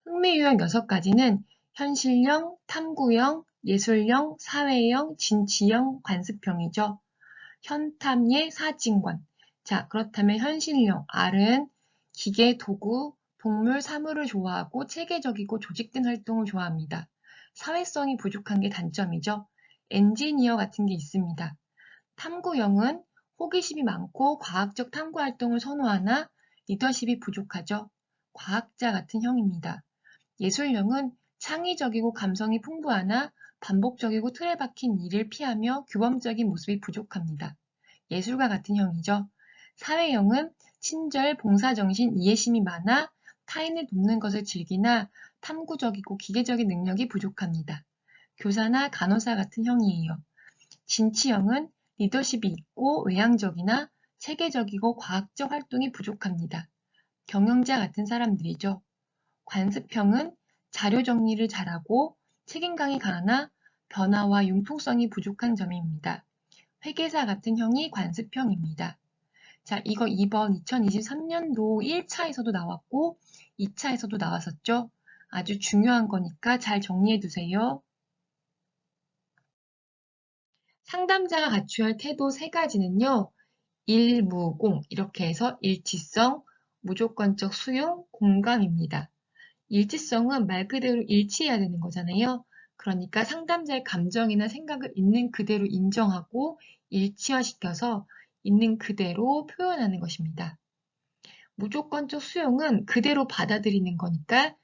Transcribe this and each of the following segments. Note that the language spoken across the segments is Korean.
흥미 유형 6가지는 현실형, 탐구형, 예술형, 사회형, 진취형, 관습형이죠. 현탐예 사진관. 자, 그렇다면 현실형 R은 기계, 도구, 동물, 사물을 좋아하고 체계적이고 조직된 활동을 좋아합니다. 사회성이 부족한 게 단점이죠. 엔지니어 같은 게 있습니다. 탐구형은 호기심이 많고 과학적 탐구 활동을 선호하나 리더십이 부족하죠. 과학자 같은 형입니다. 예술형은 창의적이고 감성이 풍부하나 반복적이고 틀에 박힌 일을 피하며 규범적인 모습이 부족합니다. 예술가 같은 형이죠. 사회형은 친절, 봉사정신, 이해심이 많아 타인을 돕는 것을 즐기나 탐구적이고 기계적인 능력이 부족합니다. 교사나 간호사 같은 형이에요. 진취형은 리더십이 있고 외향적이나 체계적이고 과학적 활동이 부족합니다. 경영자 같은 사람들이죠. 관습형은 자료 정리를 잘하고 책임감이 강하나 변화와 융통성이 부족한 점입니다. 회계사 같은 형이 관습형입니다. 자, 이거 2번 2023년도 1차에서도 나왔고 2차에서도 나왔었죠. 아주 중요한 거니까 잘 정리해 두세요. 상담자가 갖춰야 할 태도 3가지는요. 일무공 이렇게 해서 일치성, 무조건적 수용, 공감입니다. 일치성은 말 그대로 일치해야 되는 거잖아요. 그러니까 상담자의 감정이나 생각을 있는 그대로 인정하고 일치화시켜서 있는 그대로 표현하는 것입니다. 무조건적 수용은 그대로 받아들이는 거니까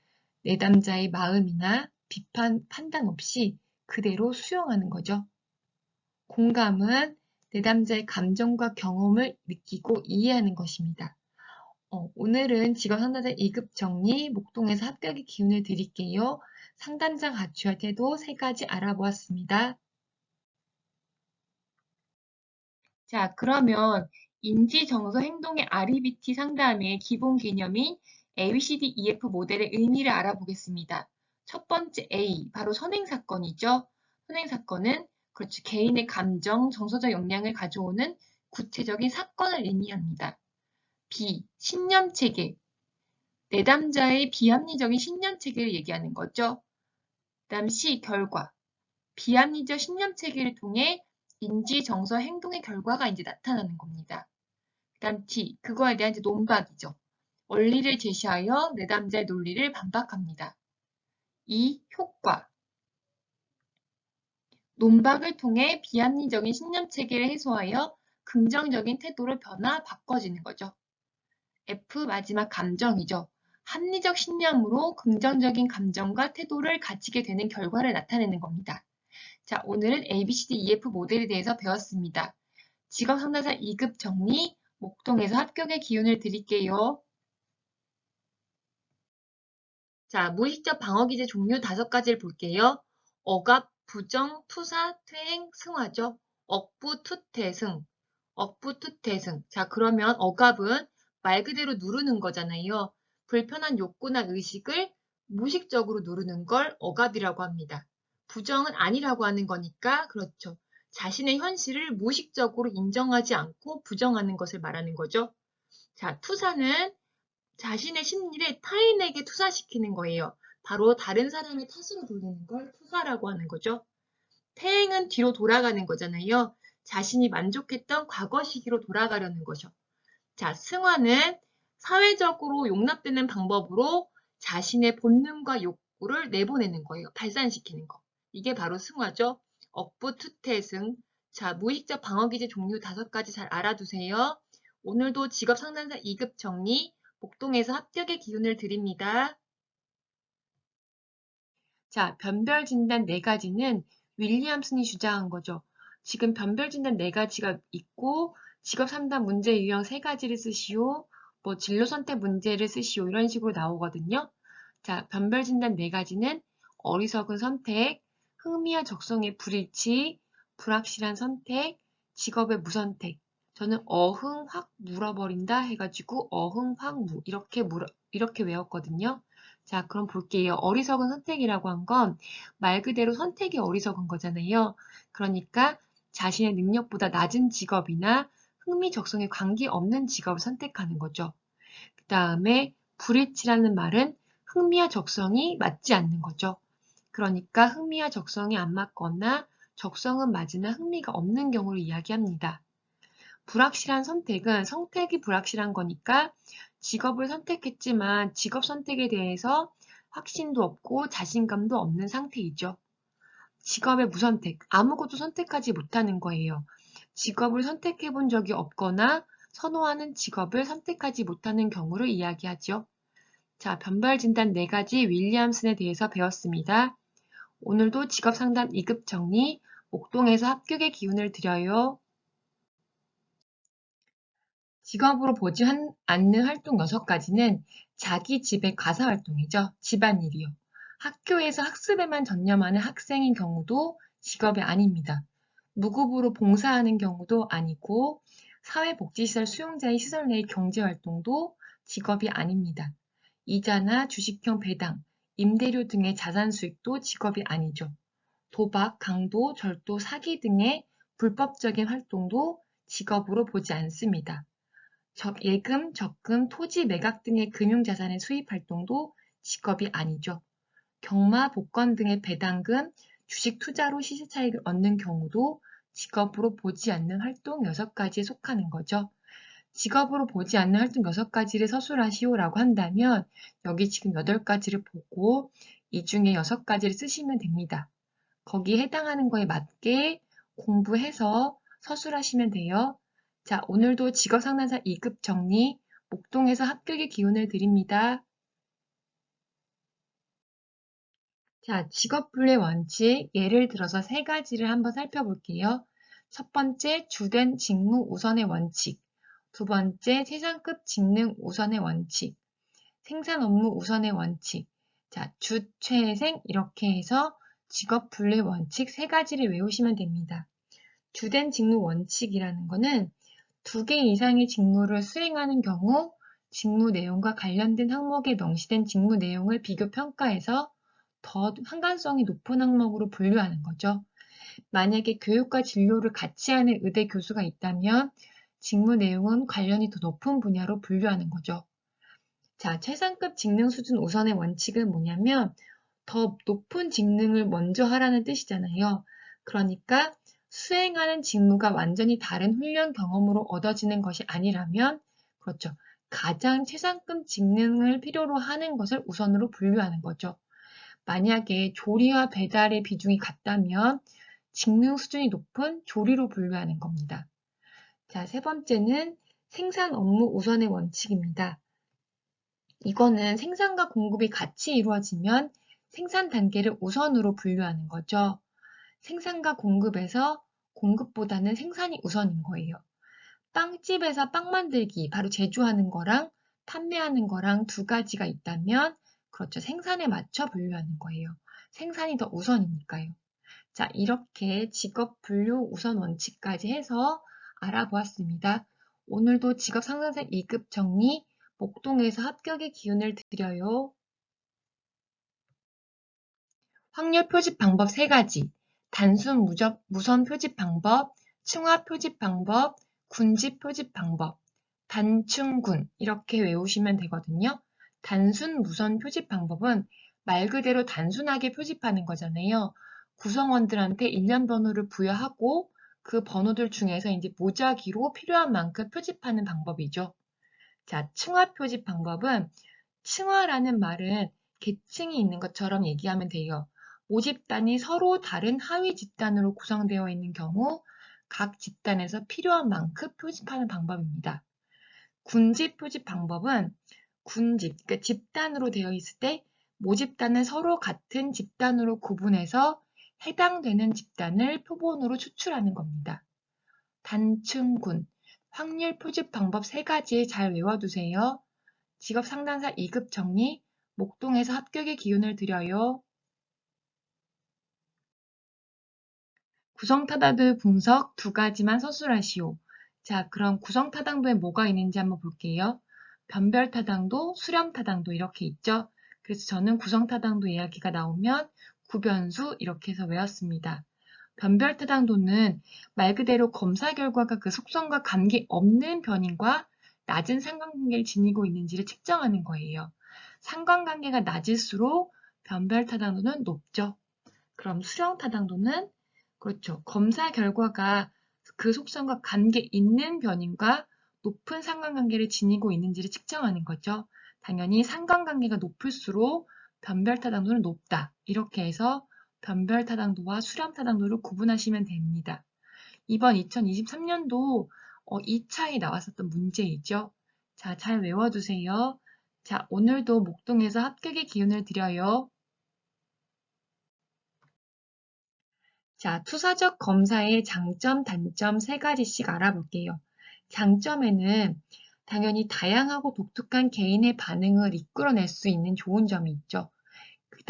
내담자의 마음이나 비판, 판단 없이 그대로 수용하는 거죠. 공감은 내담자의 감정과 경험을 느끼고 이해하는 것입니다. 오늘은 직업 상담자 2급 정리, 목동에서 합격의 기운을 드릴게요. 상담자 갖춰야 할 태도 3가지 알아보았습니다. 자, 그러면 인지, 정서, 행동의 REBT 상담의 기본 개념인 ABCDEF 모델의 의미를 알아보겠습니다. 첫 번째 A, 바로 선행사건이죠. 선행사건은 그렇죠. 개인의 감정, 정서적 역량을 가져오는 구체적인 사건을 의미합니다. B, 신념체계. 내담자의 비합리적인 신념체계를 얘기하는 거죠. 그다음 C, 결과. 비합리적 신념체계를 통해 인지, 정서, 행동의 결과가 이제 나타나는 겁니다. 그다음 D, 그거에 대한 이제 논박이죠. 원리를 제시하여 내담자의 논리를 반박합니다. E, 효과. 논박을 통해 비합리적인 신념체계를 해소하여 긍정적인 태도로 바꿔지는 거죠. F, 마지막 감정이죠. 합리적 신념으로 긍정적인 감정과 태도를 가지게 되는 결과를 나타내는 겁니다. 자, 오늘은 ABCDEF 모델에 대해서 배웠습니다. 직업 상담사 2급 정리, 목동에서 합격의 기운을 드릴게요. 자, 무의식적 방어 기제 종류 5가지를 볼게요. 억압, 부정, 투사, 퇴행, 승화죠. 억부, 투퇴승. 억부, 투퇴승. 자, 그러면 억압은 말 그대로 누르는 거잖아요. 불편한 욕구나 의식을 무의식적으로 누르는 걸 억압이라고 합니다. 부정은 아니라고 하는 거니까 그렇죠. 자신의 현실을 무의식적으로 인정하지 않고 부정하는 것을 말하는 거죠. 자, 투사는 자신의 심리를 타인에게 투사시키는 거예요. 바로 다른 사람의 탓으로 돌리는 걸 투사라고 하는 거죠. 퇴행은 뒤로 돌아가는 거잖아요. 자신이 만족했던 과거 시기로 돌아가려는 거죠. 자, 승화는 사회적으로 용납되는 방법으로 자신의 본능과 욕구를 내보내는 거예요. 발산시키는 거. 이게 바로 승화죠. 억부, 투퇴승. 자, 무의식적 방어기제 종류 5가지 잘 알아두세요. 오늘도 직업 상담사 2급 정리, 목동에서 합격의 기운을 드립니다. 자, 변별 진단 4가지는 윌리엄슨이 주장한 거죠. 지금 변별 진단 4가지가 있고 직업 상담 문제 유형 3가지를 쓰시오. 뭐 진로 선택 문제를 쓰시오. 이런 식으로 나오거든요. 자, 변별 진단 4가지는 어리석은 선택, 흥미와 적성의 불일치, 불확실한 선택, 직업의 무선택. 저는 어흥 확 물어버린다 해가지고 어흥 확 무 이렇게 외웠거든요. 자, 그럼 볼게요. 어리석은 선택이라고 한 건 말 그대로 선택이 어리석은 거잖아요. 그러니까 자신의 능력보다 낮은 직업이나 흥미 적성에 관계없는 직업을 선택하는 거죠. 그 다음에 불일치라는 말은 흥미와 적성이 맞지 않는 거죠. 그러니까 흥미와 적성이 안 맞거나 적성은 맞으나 흥미가 없는 경우를 이야기합니다. 불확실한 선택은 선택이 불확실한 거니까 직업을 선택했지만 직업 선택에 대해서 확신도 없고 자신감도 없는 상태이죠. 직업의 무선택, 아무것도 선택하지 못하는 거예요. 직업을 선택해 본 적이 없거나 선호하는 직업을 선택하지 못하는 경우를 이야기하죠. 자, 변별 진단 4가지 윌리엄슨에 대해서 배웠습니다. 오늘도 직업 상담 2급 정리, 목동에서 합격의 기운을 드려요. 직업으로 보지 않는 활동 6가지는 자기 집의 가사 활동이죠. 집안일이요. 학교에서 학습에만 전념하는 학생인 경우도 직업이 아닙니다. 무급으로 봉사하는 경우도 아니고 사회복지시설 수용자의 시설 내의 경제활동도 직업이 아닙니다. 이자나 주식형 배당, 임대료 등의 자산 수익도 직업이 아니죠. 도박, 강도, 절도, 사기 등의 불법적인 활동도 직업으로 보지 않습니다. 예금, 적금, 토지 매각 등의 금융자산의 수입 활동도 직업이 아니죠. 경마, 복권 등의 배당금, 주식 투자로 시세차익을 얻는 경우도 직업으로 보지 않는 활동 6가지에 속하는 거죠. 직업으로 보지 않는 활동 6가지를 서술하시오라고 한다면 여기 지금 8가지를 보고 이 중에 6가지를 쓰시면 됩니다. 거기에 해당하는 거에 맞게 공부해서 서술하시면 돼요. 자, 오늘도 직업상담사 2급 정리, 목동에서 합격의 기운을 드립니다. 자, 직업분류의 원칙, 예를 들어서 3가지를 한번 살펴볼게요. 첫 번째, 주된 직무 우선의 원칙. 두 번째, 최상급 직능 우선의 원칙. 생산 업무 우선의 원칙. 자, 주, 최, 생 이렇게 해서 직업분류의 원칙 3가지를 외우시면 됩니다. 주된 직무 원칙이라는 거는 2개 이상의 직무를 수행하는 경우 직무 내용과 관련된 항목에 명시된 직무 내용을 비교 평가해서 더 상관성이 높은 항목으로 분류하는 거죠. 만약에 교육과 진로를 같이 하는 의대 교수가 있다면 직무 내용은 관련이 더 높은 분야로 분류하는 거죠. 자, 최상급 직능 수준 우선의 원칙은 뭐냐면 더 높은 직능을 먼저 하라는 뜻이잖아요. 그러니까 수행하는 직무가 완전히 다른 훈련 경험으로 얻어지는 것이 아니라면, 그렇죠. 가장 최상급 직능을 필요로 하는 것을 우선으로 분류하는 거죠. 만약에 조리와 배달의 비중이 같다면 직능 수준이 높은 조리로 분류하는 겁니다. 자, 3번째는 생산 업무 우선의 원칙입니다. 이거는 생산과 공급이 같이 이루어지면 생산 단계를 우선으로 분류하는 거죠. 생산과 공급에서 공급보다는 생산이 우선인 거예요. 빵집에서 빵 만들기, 바로 제조하는 거랑 판매하는 거랑 2가지가 있다면, 그렇죠. 생산에 맞춰 분류하는 거예요. 생산이 더 우선이니까요. 자, 이렇게 직업 분류 우선 원칙까지 해서 알아보았습니다. 오늘도 직업 상담사 2급 정리, 목동에서 합격의 기운을 드려요. 확률 표집 방법 3가지, 단순 무선 표집 방법, 층화 표집 방법, 군집 표집 방법, 단층군 이렇게 외우시면 되거든요. 단순 무선 표집 방법은 말 그대로 단순하게 표집하는 거잖아요. 구성원들한테 일련 번호를 부여하고 그 번호들 중에서 이제 무작위로 필요한 만큼 표집하는 방법이죠. 자, 층화 표집 방법은 층화라는 말은 계층이 있는 것처럼 얘기하면 돼요. 모집단이 서로 다른 하위 집단으로 구성되어 있는 경우 각 집단에서 필요한 만큼 표집하는 방법입니다. 군집 표집 방법은 군집, 그러니까 집단으로 되어 있을 때 모집단을 서로 같은 집단으로 구분해서 해당되는 집단을 표본으로 추출하는 겁니다. 단층군, 확률 표집 방법 3가지 잘 외워두세요. 직업 상담사 2급 정리, 목동에서 합격의 기운을 드려요. 구성타당도 분석 2가지만 서술하시오. 자, 그럼 구성타당도에 뭐가 있는지 한번 볼게요. 변별타당도, 수렴타당도 이렇게 있죠. 그래서 저는 구성타당도 이야기가 나오면 구변수 이렇게 해서 외웠습니다. 변별타당도는 말 그대로 검사 결과가 그 속성과 관계없는 변인과 낮은 상관관계를 지니고 있는지를 측정하는 거예요. 상관관계가 낮을수록 변별 타당도는 높죠. 그럼 수령 타당도는 그렇죠. 검사 결과가 그 속성과 관계 있는 변인과 높은 상관관계를 지니고 있는지를 측정하는 거죠. 당연히 상관관계가 높을수록 변별 타당도는 높다. 이렇게 해서 변별 타당도와 수렴 타당도를 구분하시면 됩니다. 이번 2023년도 2차에 나왔었던 문제이죠. 자, 잘 외워두세요. 자, 오늘도 목동에서 합격의 기운을 드려요. 자, 투사적 검사의 장점, 단점 세 가지씩 알아볼게요. 장점에는 당연히 다양하고 독특한 개인의 반응을 이끌어낼 수 있는 좋은 점이 있죠. 그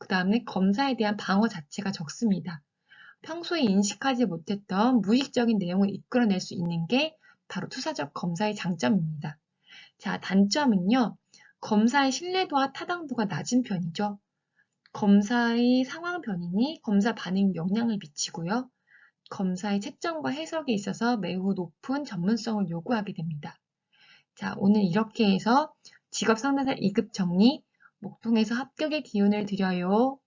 다음에 검사에 대한 방어 자체가 적습니다. 평소에 인식하지 못했던 무의식적인 내용을 이끌어낼 수 있는 게 바로 투사적 검사의 장점입니다. 자, 단점은요. 검사의 신뢰도와 타당도가 낮은 편이죠. 검사의 상황 변인이 검사 반응에 영향을 미치고요. 검사의 채점과 해석에 있어서 매우 높은 전문성을 요구하게 됩니다. 자, 오늘 이렇게 해서 직업상담사 2급 정리, 목통에서 합격의 기운을 드려요.